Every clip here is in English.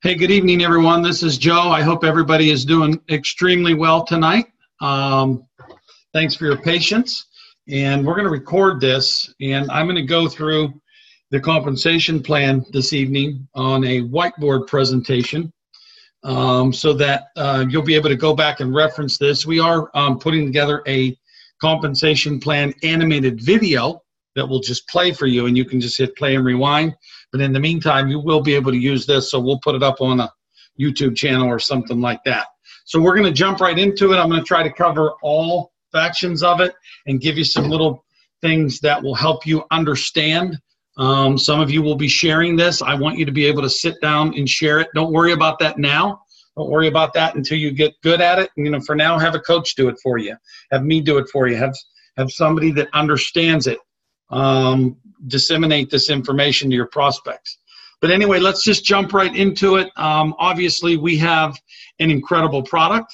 Hey, good evening, everyone. This is Joe. I hope everybody is doing extremely well tonight. Thanks for your patience. And we're going to record this, and I'm going to go through the compensation plan this evening on a whiteboard presentation so that you'll be able to go back and reference this. We are putting together a compensation plan animated video that will just play for you, and you can just hit play and rewind. But in the meantime, you will be able to use this, so we'll put it up on a YouTube channel or something like that. So we're going to jump right into it. I'm going to try to cover all factions of it and give you some little things that will help you understand. Some of you will be sharing this. I want you to be able to sit down and share it. Don't worry about that now. Don't worry about that until you get good at it. You know, for now, have a coach do it for you. Have me do it for you. Have somebody that understands it. Disseminate this information to your prospects. But anyway, let's just jump right into it. Obviously, we have an incredible product.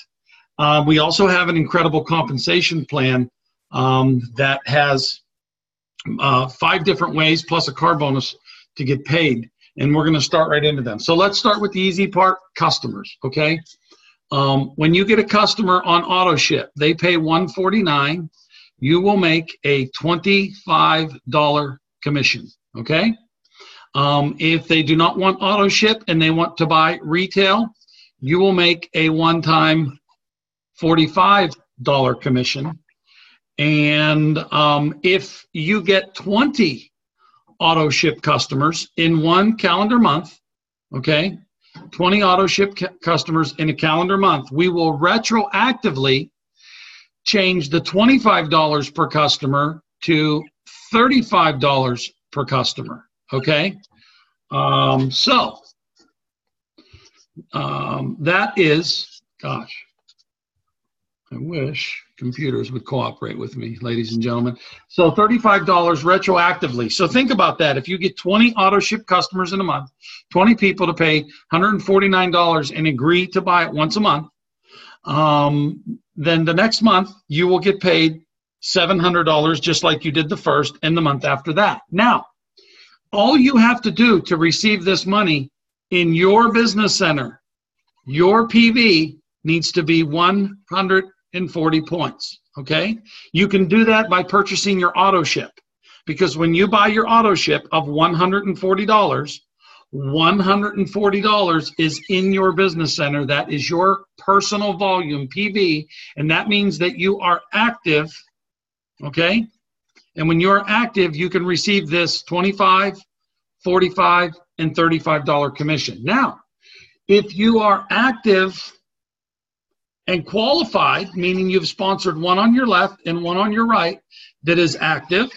We also have an incredible compensation plan that has 5 different ways plus a car bonus to get paid. And we're going to start right into them. So let's start with the easy part, customers, okay? When you get a customer on auto ship, they pay $149. You will make a $25 commission, okay? If they do not want auto ship and they want to buy retail, you will make a one-time $45 commission. And if you get 20 auto ship customers in one calendar month, okay, 20 auto ship customers in a calendar month, we will retroactively change the $25 per customer to $35 per customer, okay? That is, gosh, I wish computers would cooperate with me, ladies and gentlemen. So $35 retroactively. So think about that. If you get 20 auto ship customers in a month, 20 people to pay $149 and agree to buy it once a month, then the next month you will get paid $700 just like you did the first and the month after that. Now, all you have to do to receive this money in your business center, your PV needs to be 140 points, okay? You can do that by purchasing your auto ship, because when you buy your auto ship of $140, $140 is in your business center. That is your personal volume, PV, and that means that you are active, okay? And when you're active, you can receive this $25, $45, and $35 commission. Now, if you are active and qualified, meaning you've sponsored one on your left and one on your right that is active,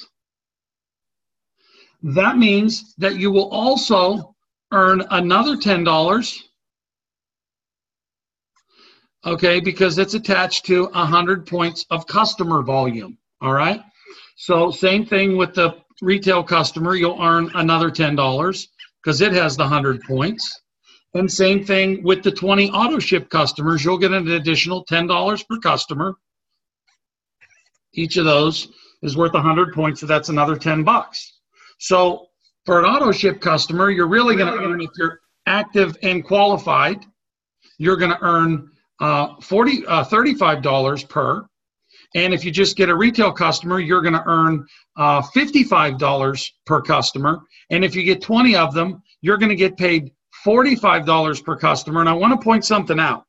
that means that you will also earn another $10, okay, because it's attached to 100 points of customer volume, all right? So same thing with the retail customer, you'll earn another $10 because it has the 100 points. And same thing with the 20 auto ship customers, you'll get an additional $10 per customer. Each of those is worth 100 points, so that's another $10. So for an auto ship customer, you're really going to earn, if you're active and qualified, you're going to earn $35 per. And if you just get a retail customer, you're going to earn $55 per customer. And if you get 20 of them, you're going to get paid $45 per customer. And I want to point something out.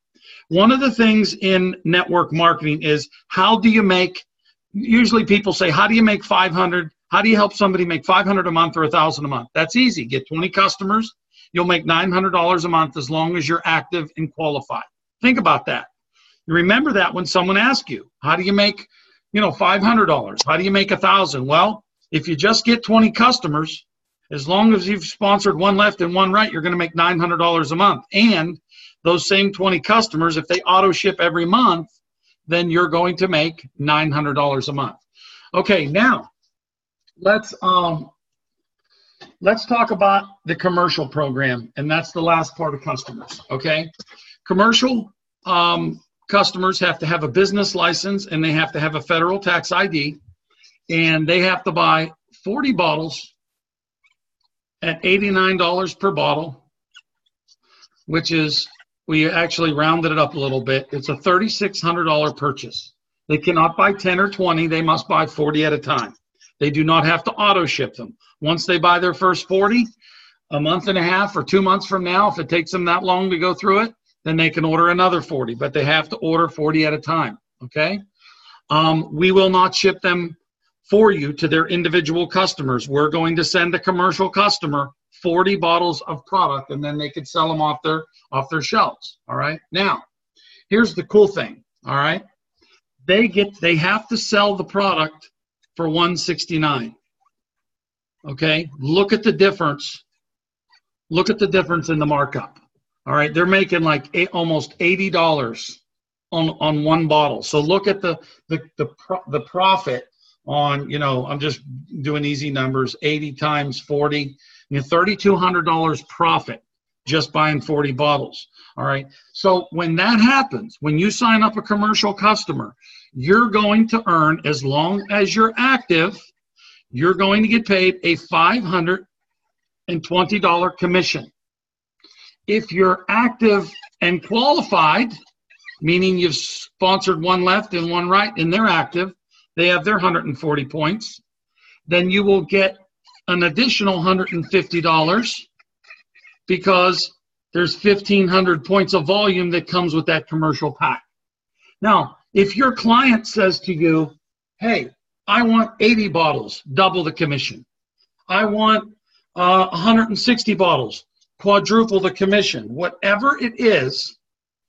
One of the things in network marketing is, how do you make, usually people say, how do you make 500? How do you help somebody make 500 a month or 1,000 a month? That's easy. Get 20 customers. You'll make $900 a month as long as you're active and qualified. Think about that. Remember that when someone asks you, how do you make, $500? How do you make 1,000? Well, if you just get 20 customers, as long as you've sponsored one left and one right, you're going to make $900 a month. And those same 20 customers, if they auto ship every month, then you're going to make $900 a month. Okay, now let's talk about the commercial program, and that's the last part of customers, okay? Commercial customers have to have a business license, and they have to have a federal tax ID, and they have to buy 40 bottles at $89 per bottle. which is, we actually rounded it up a little bit. It's a $3,600 purchase. They cannot buy 10 or 20. They must buy 40 at a time. They do not have to auto ship them. Once they buy their first 40, a month and a half or 2 months from now, if it takes them that long to go through it, then they can order another 40, but they have to order 40 at a time, okay? We will not ship them for you to their individual customers. We're going to send a commercial customer 40 bottles of product, and then they could sell them off their shelves, all right? Now, here's the cool thing, all right? They have to sell the product for $169, okay? Look at the difference. Look at the difference in the markup, all right? They're making like almost $80 on one bottle. So look at the profit on, you know, I'm just doing easy numbers, 80 times 40, you know, $3,200 profit just buying 40 bottles, all right? So when that happens, when you sign up a commercial customer, you're going to earn, as long as you're active, you're going to get paid a $520 commission. If you're active and qualified, meaning you've sponsored one left and one right, and they're active, they have their 140 points, then you will get an additional $150 because there's 1,500 points of volume that comes with that commercial pack. Now, if your client says to you, hey, I want 80 bottles, double the commission. I want 160 bottles, quadruple the commission. Whatever it is,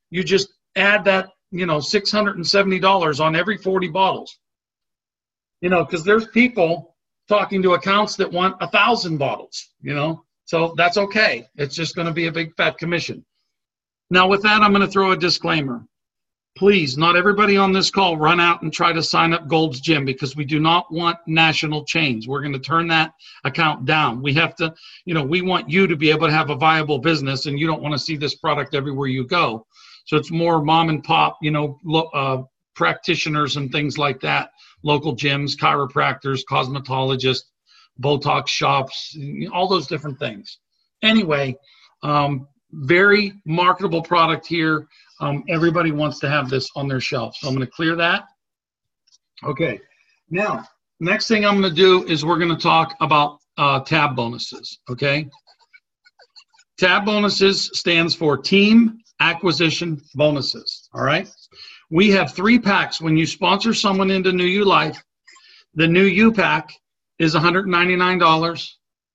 you just add that, you know, $670 on every 40 bottles. You know, because there's people talking to accounts that want 1,000 bottles, you know, so that's okay. It's just going to be a big fat commission. Now, with that, I'm going to throw a disclaimer. Please, not everybody on this call run out and try to sign up Gold's Gym, because we do not want national chains. We're going to turn that account down. We have to, you know, we want you to be able to have a viable business, and you don't want to see this product everywhere you go. So it's more mom and pop, you know, practitioners and things like that, local gyms, chiropractors, cosmetologists, Botox shops, all those different things. Anyway, very marketable product here. Everybody wants to have this on their shelf. So I'm going to clear that. Okay. Now, next thing I'm going to do is we're going to talk about tab bonuses. Okay. Tab bonuses stands for Team Acquisition Bonuses. All right. We have 3 packs. When you sponsor someone into New You Life, the New You pack is $199.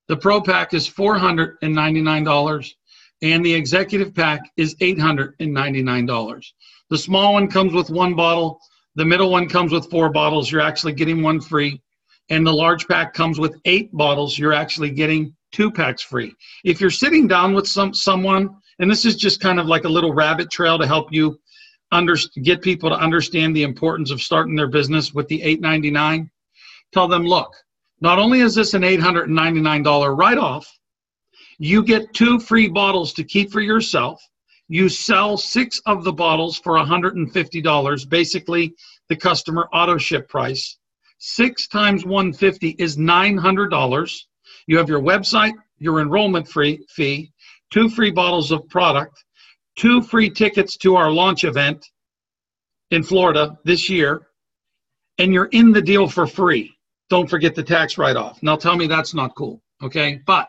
The Pro pack is $499. And the executive pack is $899. The small one comes with 1 bottle. The middle one comes with 4 bottles. You're actually getting 1 free. And the large pack comes with 8 bottles. You're actually getting 2 packs free. If you're sitting down with someone, and this is just kind of like a little rabbit trail to help you get people to understand the importance of starting their business with the $899, tell them, look, not only is this an $899 write-off, you get 2 free bottles to keep for yourself. You sell 6 of the bottles for $150, basically the customer auto ship price. 6 times $150 is $900. You have your website, your enrollment fee, 2 free bottles of product, 2 free tickets to our launch event in Florida this year, and you're in the deal for free. Don't forget the tax write-off. Now tell me that's not cool, okay? But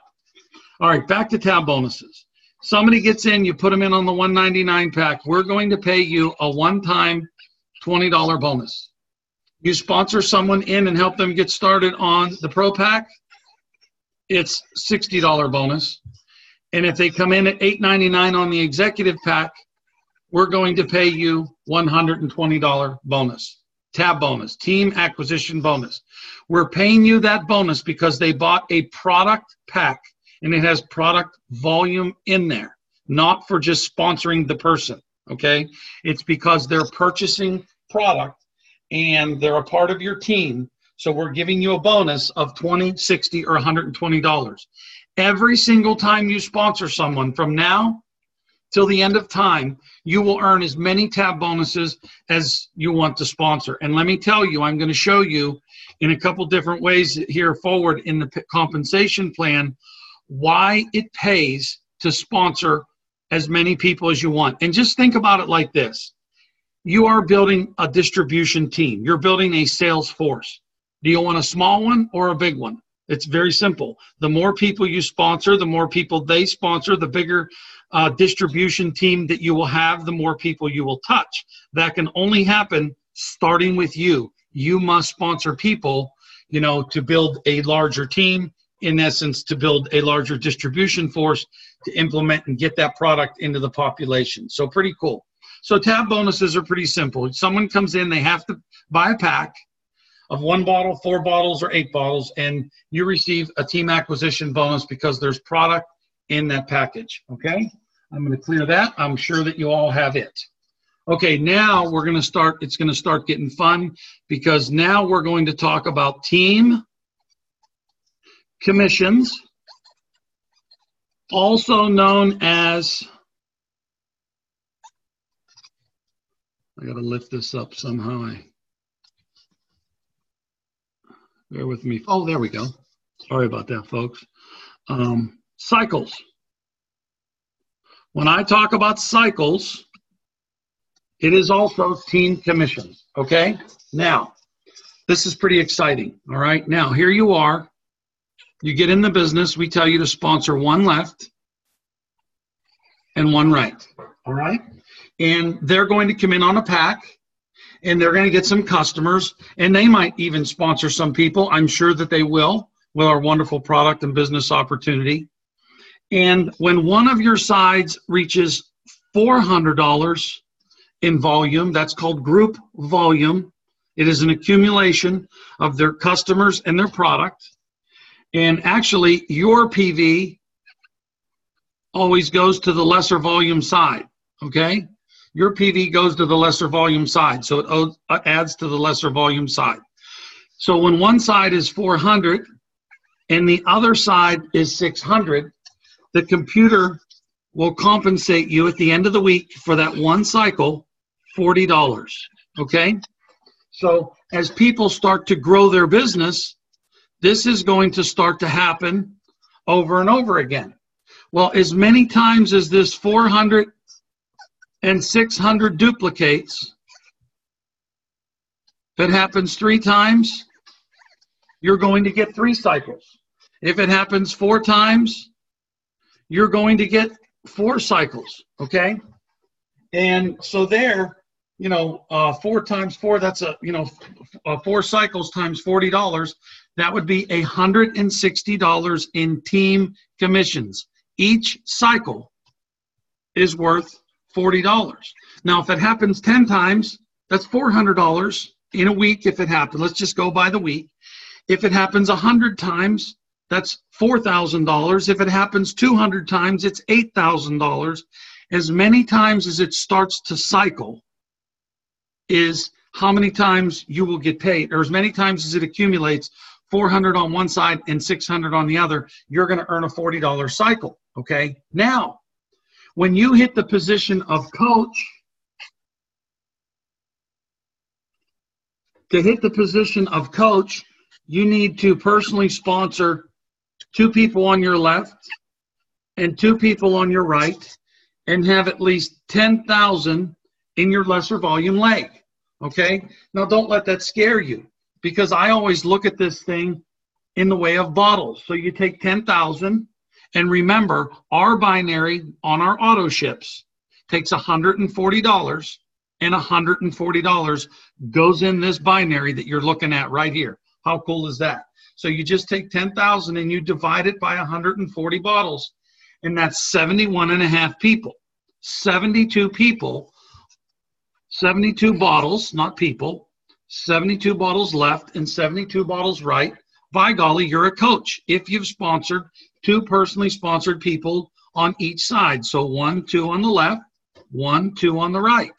all right, back to tab bonuses. Somebody gets in, you put them in on the $199 pack. We're going to pay you a one-time $20 bonus. You sponsor someone in and help them get started on the Pro pack, it's $60 bonus. And if they come in at $899 on the executive pack, we're going to pay you $120 bonus. Tab bonus, team acquisition bonus. We're paying you that bonus because they bought a product pack, and it has product volume in there, not for just sponsoring the person, okay? It's because they're purchasing product and they're a part of your team, so we're giving you a bonus of $20, $60, or $120. Every single time you sponsor someone from now till the end of time, you will earn as many tab bonuses as you want to sponsor. And let me tell you, I'm going to show you in a couple different ways here forward in the compensation plan why it pays to sponsor as many people as you want. And just think about it like this. You are building a distribution team. You're building a sales force. Do you want a small one or a big one? It's very simple. The more people you sponsor, the more people they sponsor, the bigger distribution team that you will have, the more people you will touch. That can only happen starting with you. You must sponsor people, you know, to build a larger team, in essence, to build a larger distribution force to implement and get that product into the population. So pretty cool. So tab bonuses are pretty simple. Someone comes in, they have to buy a pack of 1 bottle, 4 bottles, or 8 bottles, and you receive a team acquisition bonus because there's product in that package, okay? I'm going to clear that. I'm sure that you all have it. Okay, now we're going to start, it's going to start getting fun because now we're going to talk about team commissions, also known as, I got to lift this up somehow. Bear with me. Oh, there we go. Sorry about that, folks. Cycles. When I talk about cycles, it is also team commissions, okay? Now, this is pretty exciting, all right? Now, here you are. You get in the business. We tell you to sponsor 1 left and 1 right, all right? And they're going to come in on a pack, and they're going to get some customers, and they might even sponsor some people. I'm sure that they will with our wonderful product and business opportunity. And when one of your sides reaches $400 in volume, that's called group volume. It is an accumulation of their customers and their product. And actually, your PV always goes to the lesser volume side, okay? Your PV goes to the lesser volume side, so it adds to the lesser volume side. So when one side is 400 and the other side is 600, the computer will compensate you at the end of the week for that one cycle, $40, okay? So as people start to grow their business, this is going to start to happen over and over again. Well, as many times as this 400 and 600 duplicates, if it happens 3 times, you're going to get 3 cycles. If it happens 4 times, you're going to get 4 cycles, okay? And so there, you know, 4 times 4, that's 4 cycles times $40. That would be $160 in team commissions. Each cycle is worth $40. Now, if it happens 10 times, that's $400 in a week if it happens. Let's just go by the week. If it happens 100 times, that's $4,000. If it happens 200 times, it's $8,000. As many times as it starts to cycle is how many times you will get paid, or as many times as it accumulates, 400 on one side and 600 on the other, you're going to earn a $40 cycle, okay? Now, when you hit the position of coach, to hit the position of coach, you need to personally sponsor 2 people on your left and 2 people on your right and have at least 10,000 in your lesser volume leg, okay? Now, don't let that scare you because I always look at this thing in the way of bottles. So you take 10,000, and remember, our binary on our auto ships takes $140, and $140 goes in this binary that you're looking at right here. How cool is that? So you just take 10,000 and you divide it by 140 bottles, and that's 71.5 people. 72 people, 72 bottles, not people, 72 bottles left and 72 bottles right. By golly, you're a coach if you've sponsored 2 personally sponsored people on each side. So 1, 2 on the left, 1, 2 on the right.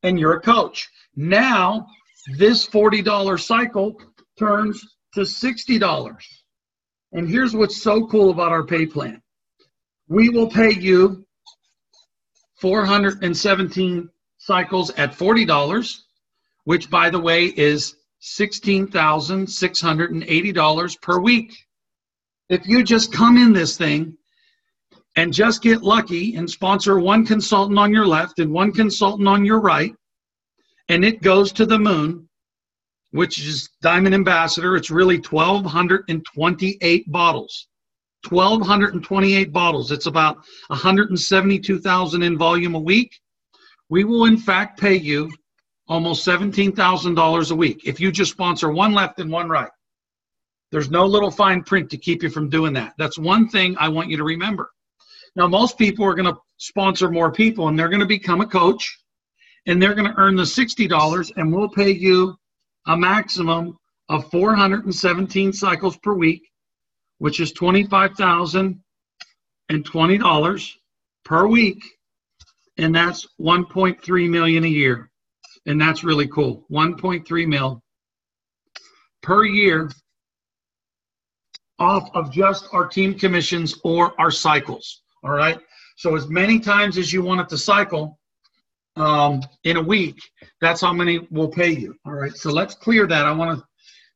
And you're a coach. Now, this $40 cycle turns to $60. And here's what's so cool about our pay plan. We will pay you 417 cycles at $40, which, by the way, is $16,680 per week. If you just come in this thing and just get lucky and sponsor one consultant on your left and one consultant on your right, and it goes to the moon, which is Diamond Ambassador. It's really 1,228 bottles. 1,228 bottles. It's about 172,000 in volume a week. We will, in fact, pay you almost $17,000 a week if you just sponsor one left and one right. There's no little fine print to keep you from doing that. That's one thing I want you to remember. Now, most people are going to sponsor more people, and they're going to become a coach, and they're going to earn the $60, and we'll pay you a maximum of 417 cycles per week, which is $25,020 per week, and that's $1.3 million a year, and that's really cool. 1.3 mil per year off of just our team commissions or our cycles. All right. So as many times as you want it to cycle in a week, that's how many we'll pay you. All right. So let's clear that. I want to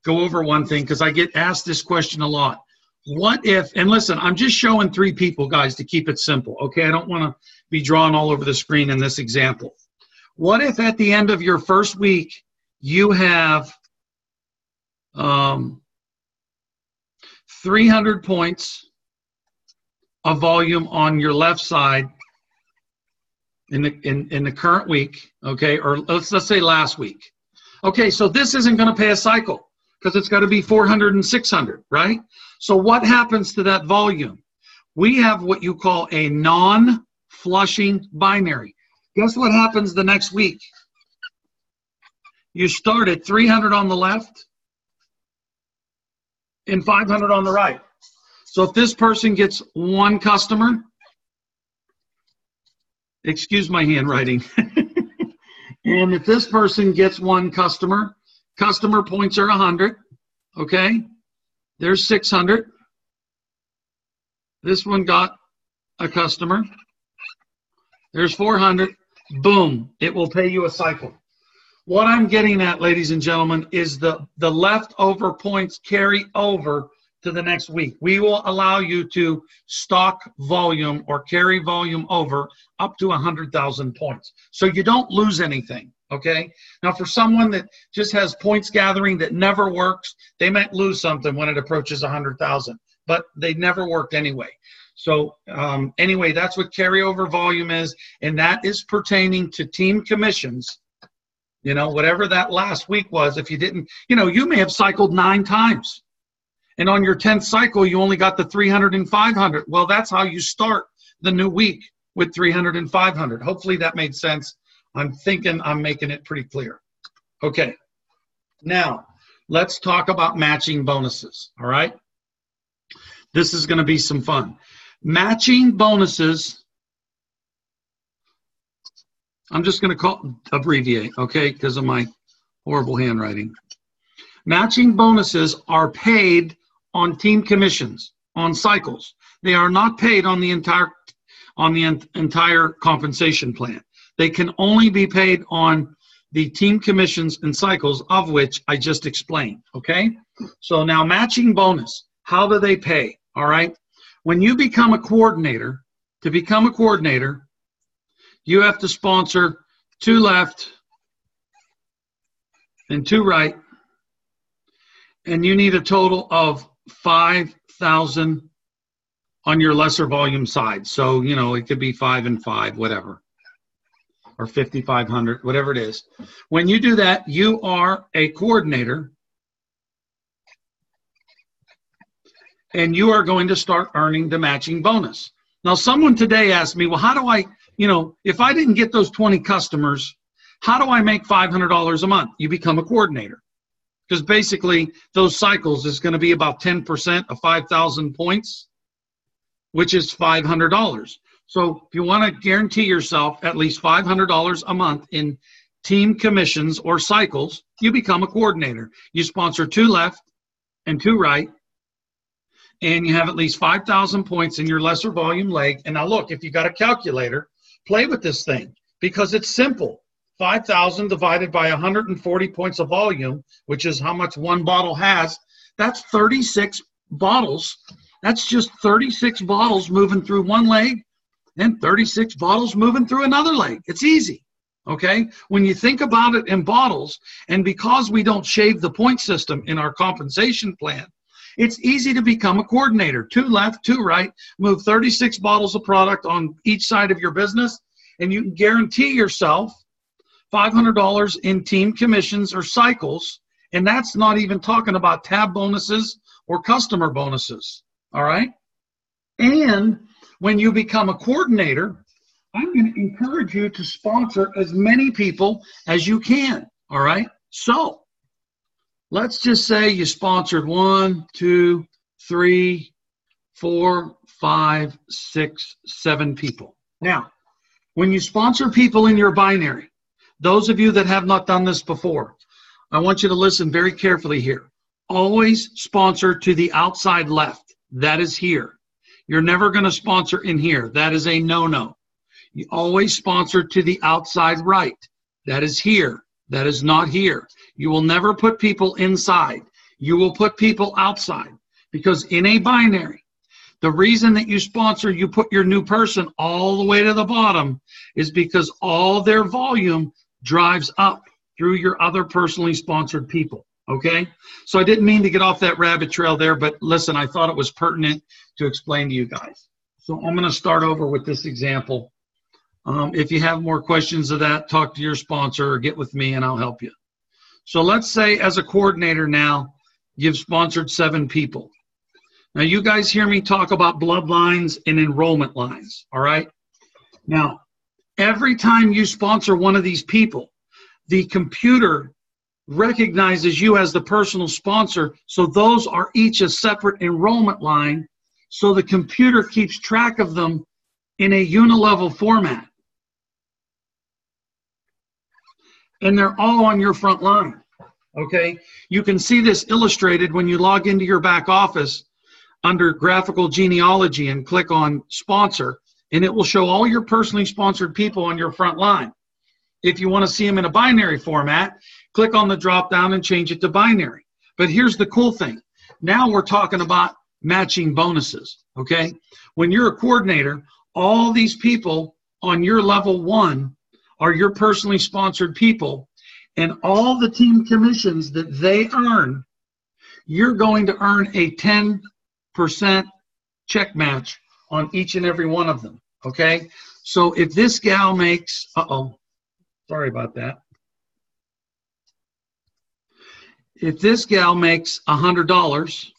go over one thing because I get asked this question a lot. What if, and listen, I'm just showing 3 people, guys, to keep it simple. Okay. I don't want to be drawn all over the screen in this example. What if at the end of your first week, you have 300 points of volume on your left side in the current week, okay, or let's say last week. Okay, so this isn't going to pay a cycle because it's got to be 400 and 600, right? So what happens to that volume? We have what you call a non-flushing binary. Guess what happens the next week? You start at 300 on the left and 500 on the right. So if this person gets one customer, excuse my handwriting, and if this person gets one customer, customer points are 100, okay? There's 600. This one got a customer. There's 400. Boom, it will pay you a cycle. What I'm getting at, ladies and gentlemen, is the leftover points carry over to the next week. We will allow you to stock volume or carry volume over up to 100,000 points. So you don't lose anything, okay? Now, for someone that just has points gathering that never works, they might lose something when it approaches 100,000, but they never worked anyway. So anyway, that's what carryover volume is, and that is pertaining to team commissions. You know, whatever that last week was, if you didn't, you know, you may have cycled 9 times. And on your 10th cycle, you only got the 300 and 500. Well, that's how you start the new week, with 300 and 500. Hopefully that made sense. I'm thinking I'm making it pretty clear. Okay. Now, let's talk about matching bonuses. All right. This is going to be some fun. Matching bonuses. I'm just going to abbreviate, okay, because of my horrible handwriting. Matching bonuses are paid on team commissions, on cycles. They are not paid on the entire compensation plan. They can only be paid on the team commissions and cycles, of which I just explained, okay? So now matching bonus, how do they pay, all right? When you become a coordinator, to become a coordinator, you have to sponsor 2 left and 2 right, and you need a total of 5,000 on your lesser volume side. So, you know, it could be 5 and 5, whatever, or 5,500, whatever it is. When you do that, you are a coordinator, and you are going to start earning the matching bonus. Now, someone today asked me, well, how do I, you know, if I didn't get those 20 customers, how do I make $500 a month? You become a coordinator. Because basically, those cycles is going to be about 10% of 5,000 points, which is $500. So if you want to guarantee yourself at least $500 a month in team commissions or cycles, you become a coordinator. You sponsor 2 left and 2 right, and you have at least 5,000 points in your lesser volume leg. And now look, if you got a calculator, play with this thing because it's simple. 5,000 divided by 140 points of volume, which is how much one bottle has, that's 36 bottles That's just 36 bottles moving through one leg and 36 bottles moving through another leg. It's easy, okay? When you think about it in bottles, and because we don't shave the point system in our compensation plan, it's easy to become a coordinator. 2 left, 2 right, move 36 bottles of product on each side of your business, and you can guarantee yourself $500 in team commissions or cycles, and that's not even talking about tab bonuses or customer bonuses, all right? And when you become a coordinator, I'm going to encourage you to sponsor as many people as you can, all right? So let's just say you sponsored 1, 2, 3, 4, 5, 6, 7 people. Now, when you sponsor people in your binary, those of you that have not done this before, I want you to listen very carefully here. Always sponsor to the outside left. That is here. You're never going to sponsor in here. That is a no-no. You always sponsor to the outside right. That is here. That is not here. You will never put people inside. You will put people outside, because in a binary, the reason that you sponsor, you put your new person all the way to the bottom, is because all their volume drives up through your other personally sponsored people, okay? So I didn't mean to get off that rabbit trail there, but listen, I thought it was pertinent to explain to you guys. So I'm going to start over with this example. If you have more questions of that, talk to your sponsor or get with me and I'll help you. So let's say as a coordinator now, you've sponsored 7 people. Now you guys hear me talk about bloodlines and enrollment lines, all right? Now, every time you sponsor one of these people, the computer recognizes you as the personal sponsor, so those are each a separate enrollment line, so the computer keeps track of them in a unilevel format. And they're all on your front line, okay? You can see this illustrated when you log into your back office under graphical genealogy and click on sponsor, and it will show all your personally sponsored people on your front line. If you want to see them in a binary format, click on the drop down and change it to binary. But here's the cool thing. Now we're talking about matching bonuses, okay? When you're a coordinator, all these people on your level 1 are your personally sponsored people, and all the team commissions that they earn, you're going to earn a 10% check match on each and every one of them, okay? So if this gal makes, sorry about that. If this gal makes $100,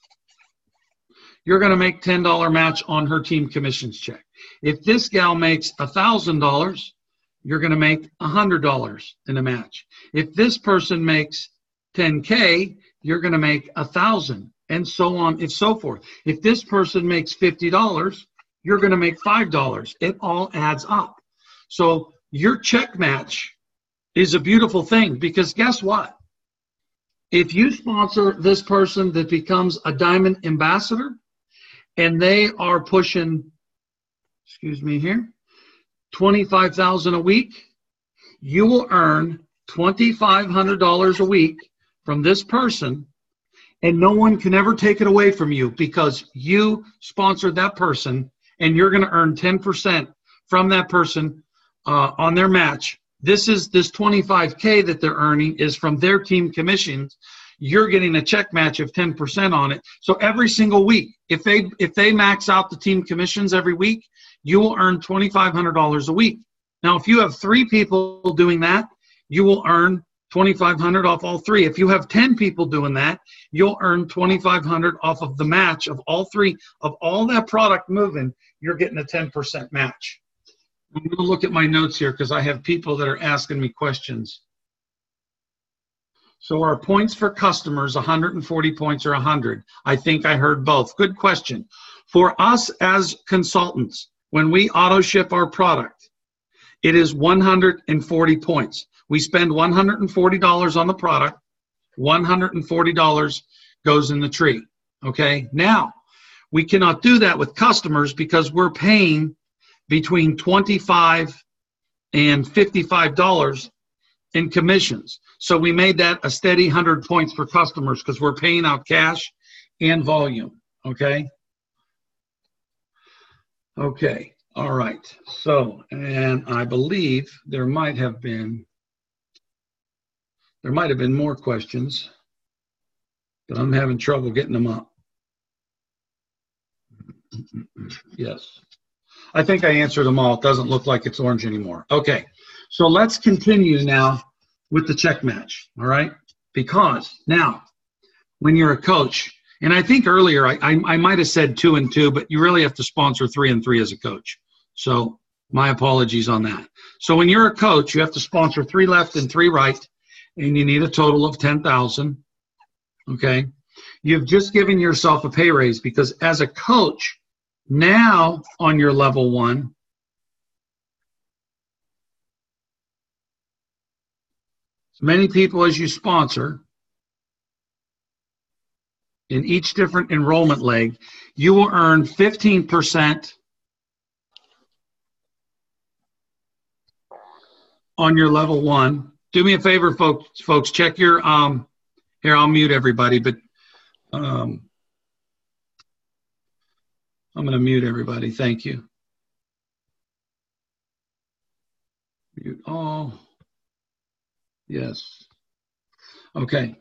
you're going to make $10 match on her team commissions check. If this gal makes $1,000, you're going to make $100 in a match. If this person makes $10K, you're going to make $1,000, and so on and so forth. If this person makes $50, you're going to make $5. It all adds up. So your check match is a beautiful thing, because guess what? If you sponsor this person that becomes a diamond ambassador and they are pushing, excuse me here, $25,000 a week, you will earn $2,500 a week from this person, and no one can ever take it away from you, because you sponsored that person, and you're going to earn 10% from that person on their match. This $25K that they're earning is from their team commissions. You're getting a check match of 10% on it. So every single week, if they max out the team commissions every week, you will earn $2,500 a week. Now, if you have 3 people doing that, you will earn $2,500 off all 3. If you have 10 people doing that, you'll earn $2,500 off of the match of all 3 of all that product moving. You're getting a 10% match. I'm going to look at my notes here because I have people that are asking me questions. So our points for customers, 140 points or 100? I think I heard both. Good question. For us as consultants, when we auto ship our product, it is 140 points. We spend $140 on the product. $140 goes in the tree. Okay. Now, we cannot do that with customers because we're paying between $25 and $55 in commissions. So we made that a steady 100 points for customers because we're paying out cash and volume. Okay. Okay. All right. So, and I believe there might have been more questions, but I'm having trouble getting them up. Yes. I think I answered them all. It doesn't look like it's orange anymore. Okay. So let's continue now with the check match. All right. Because now, when you're a coach, and I think earlier I might have said 2 and 2, but you really have to sponsor 3 and 3 as a coach. So my apologies on that. So when you're a coach, you have to sponsor 3 left and 3 right, and you need a total of 10,000. Okay. You've just given yourself a pay raise because as a coach, now on your level 1, as many people as you sponsor in each different enrollment leg, you will earn 15% on your level 1. Do me a favor, folks, check your, here, I'll mute everybody, but I'm going to mute everybody. Thank you. Mute all. Yes. Okay.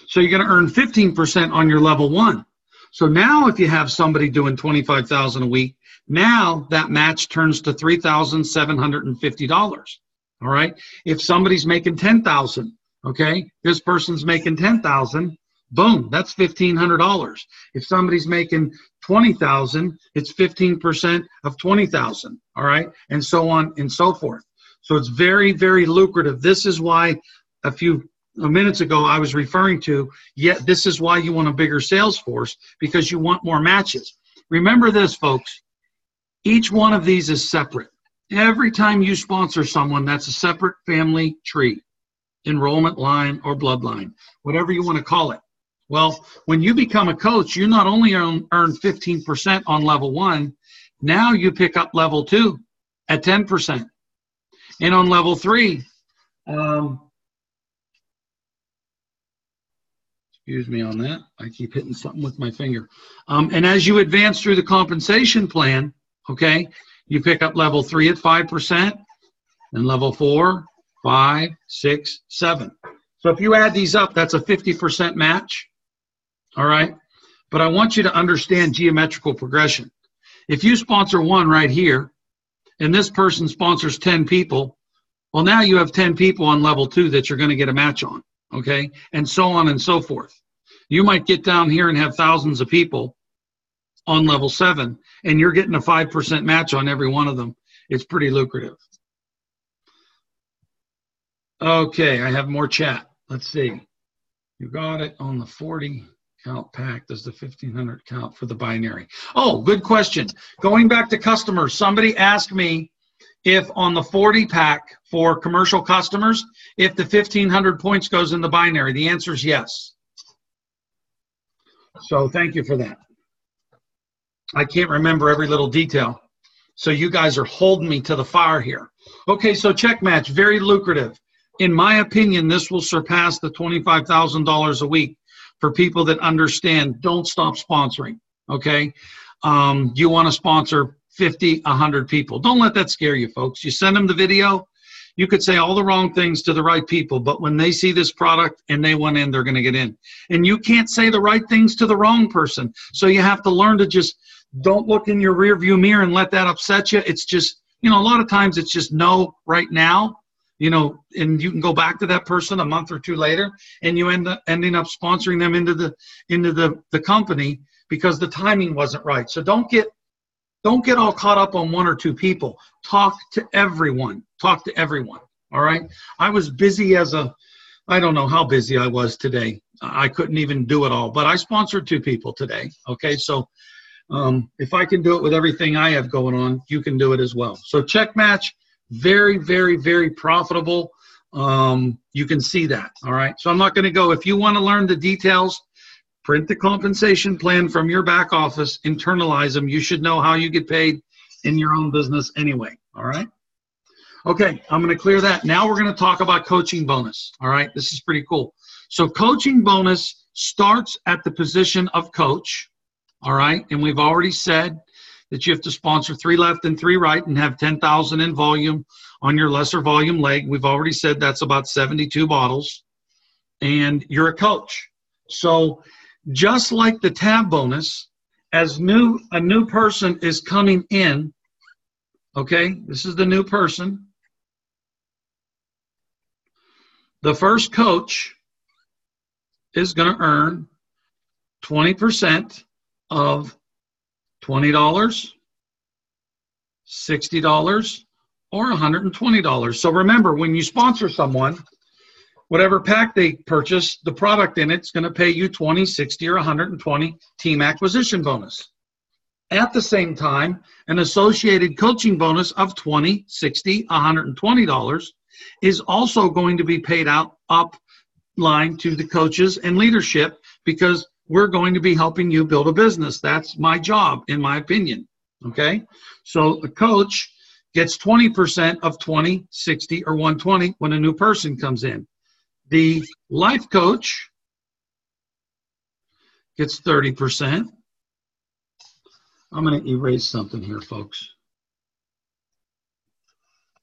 So you're going to earn 15% on your level 1. So now if you have somebody doing $25,000 a week, now that match turns to $3,750. All right. If somebody's making $10,000, okay, this person's making $10,000, boom, that's $1,500. If somebody's making $20,000, it's 15% of $20,000. All right, and so on and so forth. So it's very, very lucrative. This is why a few minutes ago I was referring to, this is why you want a bigger sales force, because you want more matches. Remember this, folks. Each one of these is separate. Every time you sponsor someone, that's a separate family tree, enrollment line or bloodline, whatever you want to call it. Well, when you become a coach, you not only earn 15% on level 1, now you pick up level 2 at 10%. And on level 3, excuse me on that. I keep hitting something with my finger. And as you advance through the compensation plan, okay, you pick up level 3 at 5%, and level 4, 5, 6, 7. So if you add these up, that's a 50% match. All right. But I want you to understand geometrical progression. If you sponsor one right here, and this person sponsors 10 people, well, now you have 10 people on level 2 that you're going to get a match on. Okay. And so on and so forth. You might get down here and have thousands of people on level 7, and you're getting a 5% match on every one of them. It's pretty lucrative. Okay, I have more chat. Let's see. You got it on the 40 count pack. Does the 1,500 count for the binary? Oh, good question. Going back to customers, somebody asked me if on the 40 pack for commercial customers, if the 1,500 points goes in the binary. The answer is yes. So thank you for that. I can't remember every little detail. So you guys are holding me to the fire here. Okay, so check match, very lucrative. In my opinion, this will surpass the $25,000 a week for people that understand. Don't stop sponsoring, okay? You want to sponsor 50, 100 people. Don't let that scare you, folks. You send them the video. You could say all the wrong things to the right people, but when they see this product and they want in, they're going to get in. And you can't say the right things to the wrong person. So you have to learn to just don't look in your rearview mirror and let that upset you. It's just, you know, a lot of times it's just no right now, you know, and you can go back to that person a month or 2 later, and you end up ending up sponsoring them into the company because the timing wasn't right. So don't get all caught up on 1 or 2 people. Talk to everyone. Talk to everyone. All right. I was busy I don't know how busy I was today. I couldn't even do it all, but I sponsored 2 people today. Okay. So if I can do it with everything I have going on, you can do it as well. So check match, very, very, very profitable. You can see that. All right. So I'm not going to go. If you want to learn the details, print the compensation plan from your back office, internalize them. You should know how you get paid in your own business anyway. All right. Okay. I'm going to clear that. Now we're going to talk about coaching bonus. All right. This is pretty cool. So coaching bonus starts at the position of coach. All right. And we've already said that you have to sponsor 3 left and 3 right and have 10,000 in volume on your lesser volume leg. We've already said that's about 72 bottles. And you're a coach. So just like the tab bonus, as a new person is coming in, okay, this is the new person. The first coach is going to earn 20% of $20, $60, or $120. So remember, when you sponsor someone, whatever pack they purchase, the product in it's going to pay you 20, 60, or 120 team acquisition bonus. At the same time, an associated coaching bonus of $20, $60, $120 is also going to be paid out upline to the coaches and leadership, because we're going to be helping you build a business. That's my job, in my opinion. Okay? So the coach gets 20% of 20, 60, or 120 when a new person comes in. The life coach gets 30%. I'm going to erase something here, folks.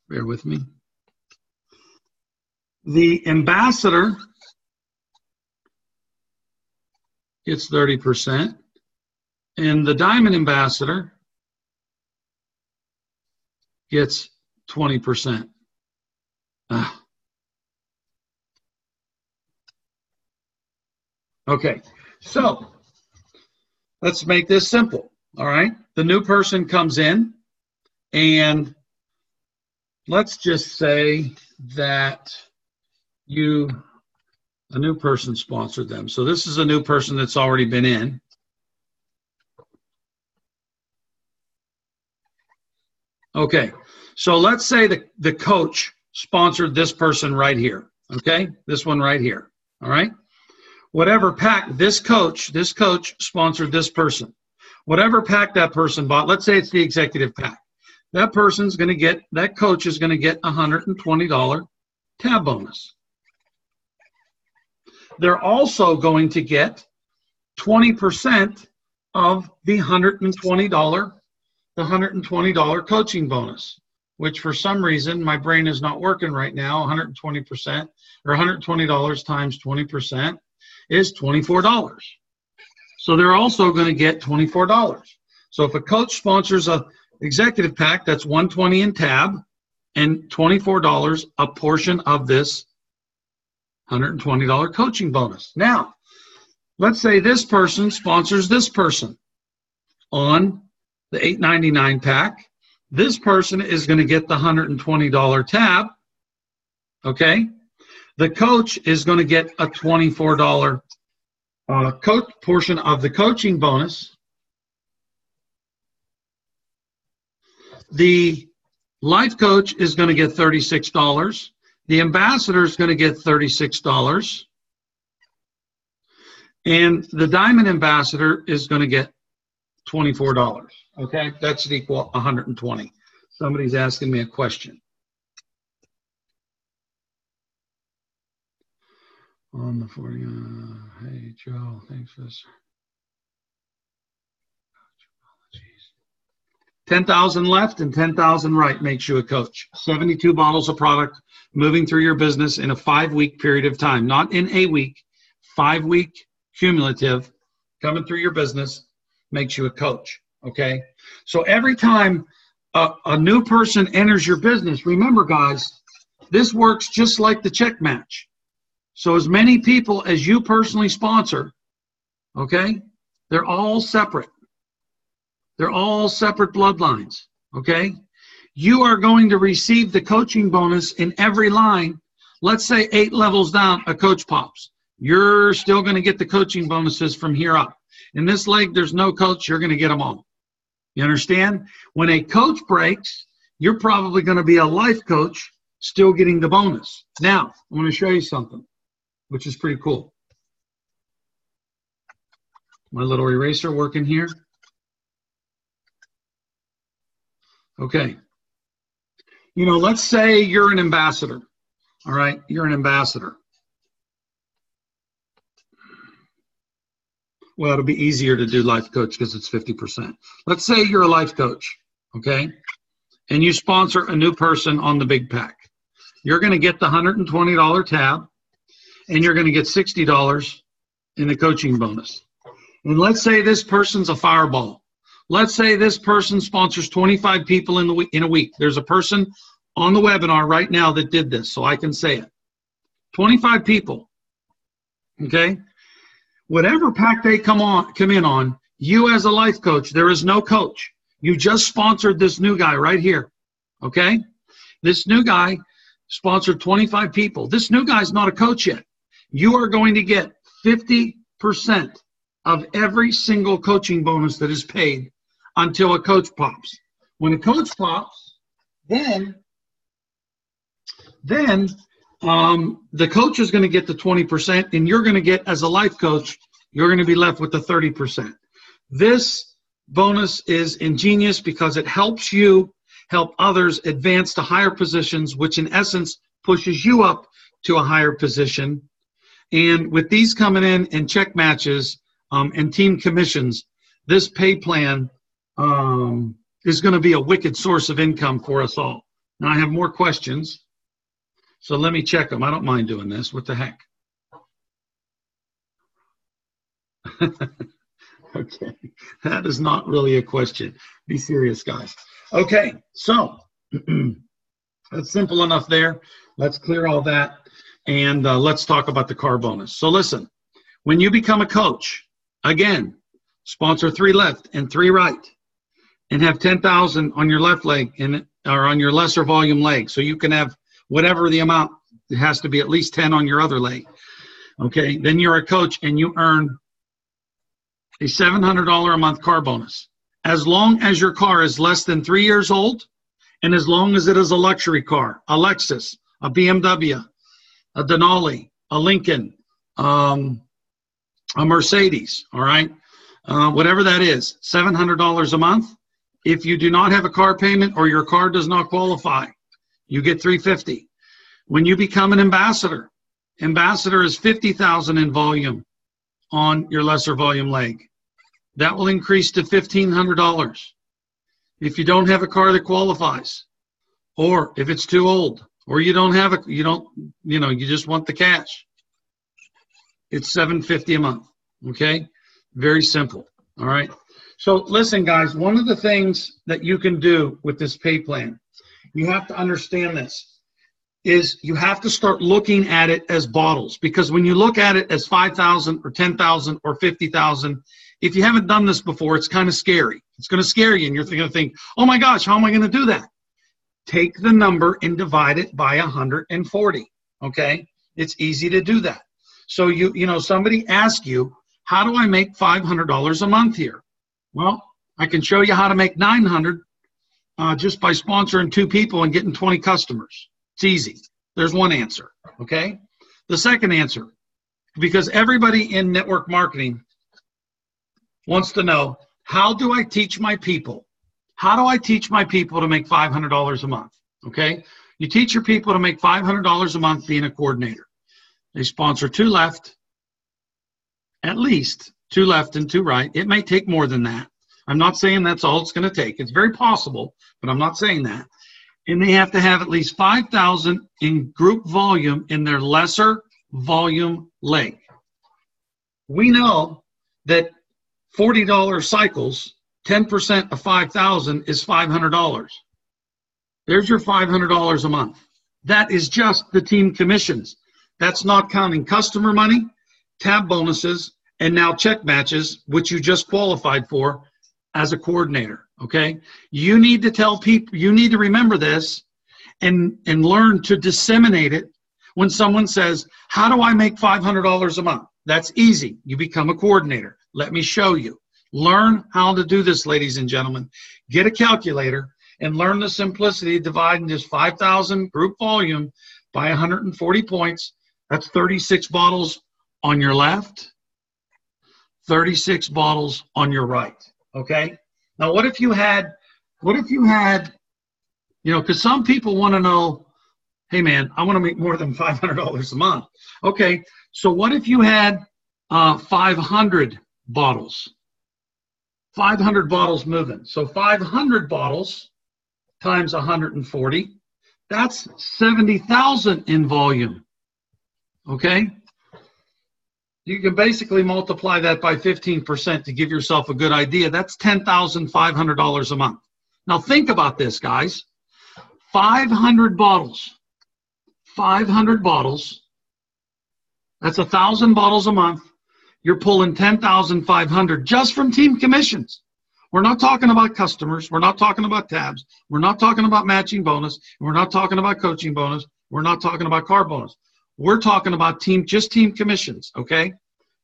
Bear with me. The ambassador gets 30%, and the diamond ambassador gets 20%. Okay, so let's make this simple. All right, the new person comes in, and let's just say that a new person sponsored them. So this is a new person that's already been in. Okay, so let's say the coach sponsored this person right here. Okay, this one right here. All right, whatever pack this coach sponsored this person. Whatever pack that person bought, let's say it's the executive pack. That coach is going to get $120 tab bonus. They're also going to get 20% of the $120 coaching bonus, which for some reason my brain is not working right now. 120% or $120 times 20% is $24. So they're also going to get $24. So if a coach sponsors a executive pack, that's $120 in tab and $24 a portion of this $120 coaching bonus. Now, let's say this person sponsors this person on the $8.99 pack. This person is going to get the $120 tab. Okay? The coach is going to get a $24 coach portion of the coaching bonus. The life coach is going to get $36. The ambassador is going to get $36. And the diamond ambassador is going to get $24. Okay, that should equal 120. Somebody's asking me a question. On the 40, hey Joe, thanks for this. 10,000 left and 10,000 right makes you a coach. 72 bottles of product moving through your business in a 5-week period of time, not in a week, 5-week cumulative coming through your business makes you a coach. Okay, so every time a new person enters your business, remember guys, this works just like the check match. So as many people as you personally sponsor, okay, they're all separate. They're all separate bloodlines, okay? You are going to receive the coaching bonus in every line. Let's say 8 levels down, a coach pops. You're still going to get the coaching bonuses from here up. In this leg, there's no coach. You're going to get them all. You understand? When a coach breaks, you're probably going to be a life coach still getting the bonus. Now, I'm going to show you something, which is pretty cool. My little eraser working here. Okay. You know, let's say you're an ambassador. All right, you're an ambassador. Well, it'll be easier to do life coach because it's 50%. Let's say you're a life coach, okay, and you sponsor a new person on the big pack. You're going to get the $120 tab, and you're going to get $60 in the coaching bonus. And let's say this person's a fireball. Let's say this person sponsors 25 people in a week. There's a person on the webinar right now that did this, so I can say it. 25 people, okay? Whatever pack they come in on, you as a life coach, there is no coach. You just sponsored this new guy right here, okay? This new guy sponsored 25 people. This new guy's not a coach yet. You are going to get 50% of every single coaching bonus that is paid until a coach pops. When a coach pops, then the coach is going to get the 20%, and you're going to get, as a life coach, you're going to be left with the 30%. This bonus is ingenious because it helps you help others advance to higher positions, which in essence pushes you up to a higher position. And with these coming in and check matches and team commissions, this pay plan is going to be a wicked source of income for us all. Now, I have more questions. So let me check them. I don't mind doing this. What the heck? Okay. That is not really a question. Be serious, guys. Okay. So that's simple enough there. Let's clear all that. And let's talk about the car bonus. So listen, when you become a coach, again, sponsor 3 left and 3 right, and have 10,000 on your left leg or on your lesser volume leg. So you can have whatever the amount, it has to be at least 10 on your other leg. Okay, then you're a coach and you earn a $700 a month car bonus. As long as your car is less than 3 years old, and as long as it is a luxury car, a Lexus, a BMW, a Denali, a Lincoln, a Mercedes, all right? Whatever that is, $700 a month. If you do not have a car payment or your car does not qualify, you get $350. When you become an ambassador, ambassador is $50,000 in volume on your lesser volume leg. That will increase to $1,500. If you don't have a car that qualifies, or if it's too old, or you don't have you just want the cash, it's $750 a month. Okay, very simple. All right. So listen, guys, one of the things that you can do with this pay plan, you have to understand this, is you have to start looking at it as bottles. Because when you look at it as 5,000 or 10,000 or 50,000, if you haven't done this before, it's kind of scary. It's going to scare you, and you're going to think, oh my gosh, how am I going to do that? Take the number and divide it by 140. Okay, it's easy to do that. So somebody asks you, how do I make $500 a month here? Well, I can show you how to make $900 just by sponsoring 2 people and getting 20 customers. It's easy. There's one answer, okay? The second answer, because everybody in network marketing wants to know, how do I teach my people? How do I teach my people to make $500 a month, okay? You teach your people to make $500 a month being a coordinator. They sponsor 2 left, at least 2 left and 2 right. It may take more than that. I'm not saying that's all it's going to take. It's very possible, but I'm not saying that. And they have to have at least 5,000 in group volume in their lesser volume leg. We know that $40 cycles, 10% of 5,000 is $500. There's your $500 a month. That is just the team commissions. That's not counting customer money, tab bonuses, and now check matches, which you just qualified for as a coordinator, okay? You need to tell people, you need to remember this and learn to disseminate it when someone says, how do I make $500 a month? That's easy. You become a coordinator. Let me show you. Learn how to do this, ladies and gentlemen. Get a calculator and learn the simplicity of dividing this 5,000 group volume by 140 points. That's 36 bottles on your left, 36 bottles on your right. Okay. Now, what if you had, because some people want to know, hey man, I want to make more than $500 a month. Okay. So what if you had 500 bottles. 500 bottles moving. So 500 bottles times 140, that's 70,000 in volume. Okay? You can basically multiply that by 15% to give yourself a good idea. That's $10,500 a month. Now think about this, guys. 500 bottles. 500 bottles. That's 1,000 bottles a month. You're pulling 10,500 just from team commissions. We're not talking about customers. We're not talking about tabs. We're not talking about matching bonus. We're not talking about coaching bonus. We're not talking about car bonus. We're talking about just team commissions, okay?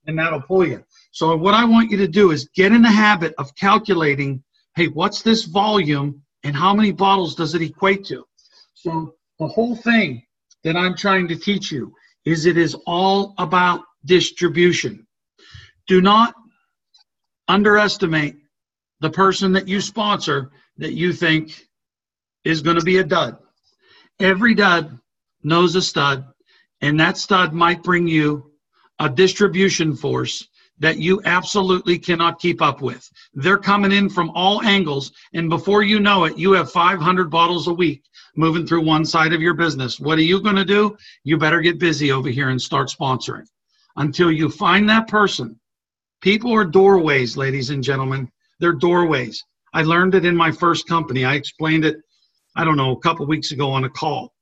And that'll pull you. So what I want you to do is get in the habit of calculating, hey, what's this volume and how many bottles does it equate to? So the whole thing that I'm trying to teach you is it is all about distribution. Do not underestimate the person that you sponsor that you think is going to be a dud. Every dud knows a stud, and that stud might bring you a distribution force that you absolutely cannot keep up with. They're coming in from all angles, and before you know it, you have 500 bottles a week moving through one side of your business. What are you going to do? You better get busy over here and start sponsoring. Until you find that person. People are doorways, ladies and gentlemen. They're doorways. I learned it in my first company. I explained it, I don't know, a couple weeks ago on a call.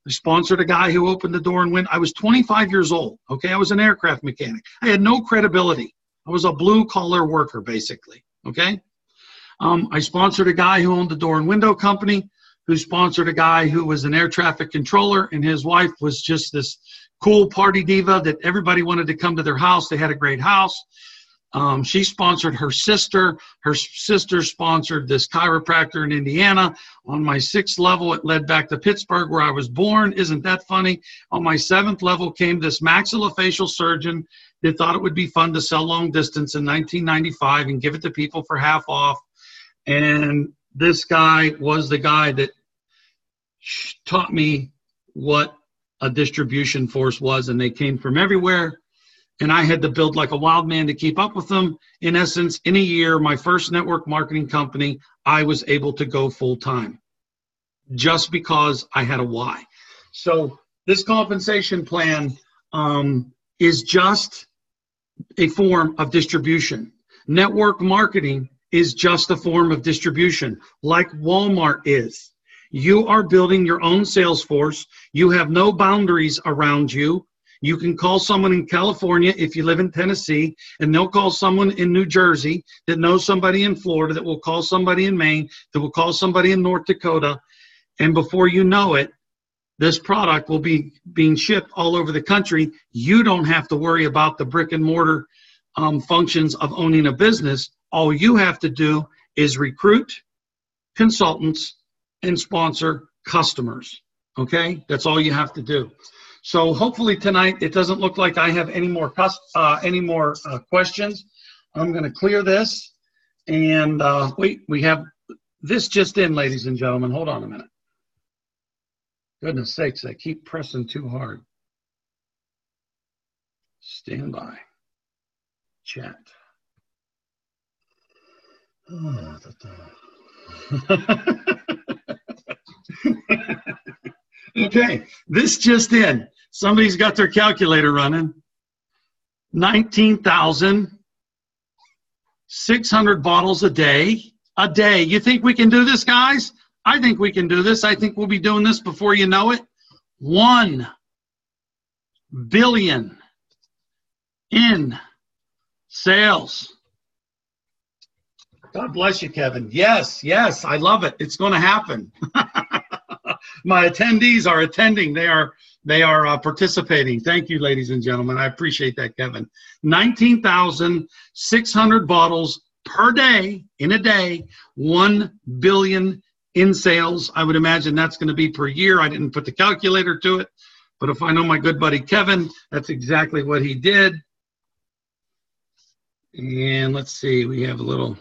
I sponsored a guy who opened the door and went. I was 25 years old, okay? I was an aircraft mechanic. I had no credibility. I was a blue-collar worker, basically, okay? I sponsored a guy who owned the door and window company, who sponsored a guy who was an air traffic controller, and his wife was just this cool party diva that everybody wanted to come to their house. They had a great house. She sponsored her sister. Her sister sponsored this chiropractor in Indiana. On my 6th level, it led back to Pittsburgh, where I was born. Isn't that funny? On my 7th level came this maxillofacial surgeon that thought it would be fun to sell long distance in 1995 and give it to people for half off. And this guy was the guy that taught me what a distribution force was, and they came from everywhere. And I had to build like a wild man to keep up with them. In essence, in a year, my first network marketing company, I was able to go full time just because I had a why. So this compensation plan is just a form of distribution. Network marketing is just a form of distribution, like Walmart is. You are building your own sales force. You have no boundaries around you. You can call someone in California if you live in Tennessee, and they'll call someone in New Jersey that knows somebody in Florida, that will call somebody in Maine, that will call somebody in North Dakota. And before you know it, this product will be being shipped all over the country. You don't have to worry about the brick and mortar functions of owning a business. All you have to do is recruit consultants and sponsor customers. Okay? That's all you have to do. So hopefully tonight, it doesn't look like I have any more questions. I'm going to clear this. And wait, we have this just in, ladies and gentlemen. Hold on a minute. Goodness sakes, I keep pressing too hard. Stand by. Chat. Okay, this just in. Somebody's got their calculator running. 19,600 bottles a day. A day. You think we can do this, guys? I think we can do this. I think we'll be doing this before you know it. 1 billion in sales. God bless you, Kevin. Yes, yes, I love it. It's going to happen. My attendees are attending. They are participating. Thank you, ladies and gentlemen. I appreciate that, Kevin. 19,600 bottles per day, in a day, 1 billion in sales. I would imagine that's going to be per year. I didn't put the calculator to it, but if I know my good buddy Kevin, that's exactly what he did. And let's see, we have a little.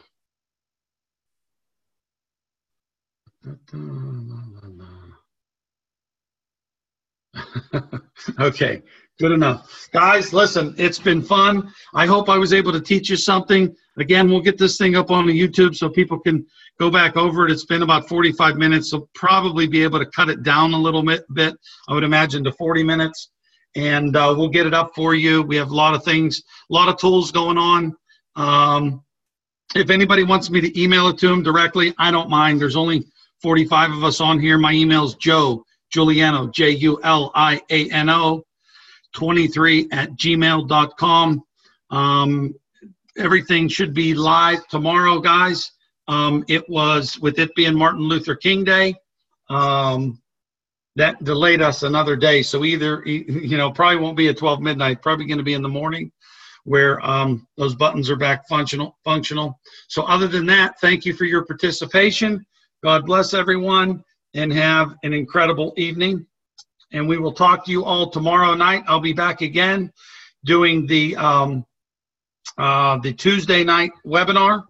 Okay, Good enough. Guys, listen, it's been fun. I hope I was able to teach you something. Again, we'll get this thing up on the YouTube so people can go back over it. It's been about 45 minutes, so probably be able to cut it down a little bit, I would imagine, to 40 minutes. And we'll get it up for you. We have a lot of things, a lot of tools going on. If anybody wants me to email it to them directly, I don't mind. There's only 45 of us on here. My email is Joe Juliano, Juliano, 23@gmail.com. Everything should be live tomorrow, guys. It was, with it being Martin Luther King Day, that delayed us another day. So either, probably won't be at 12 midnight, probably going to be in the morning where those buttons are back functional. So other than that, thank you for your participation. God bless everyone and have an incredible evening. And we will talk to you all tomorrow night. I'll be back again doing the Tuesday night webinar.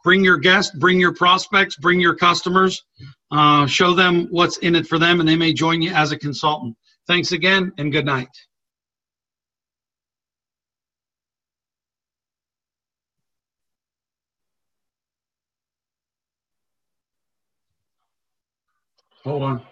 Bring your guests, bring your prospects, bring your customers, show them what's in it for them, and they may join you as a consultant. Thanks again, and good night. Hold on.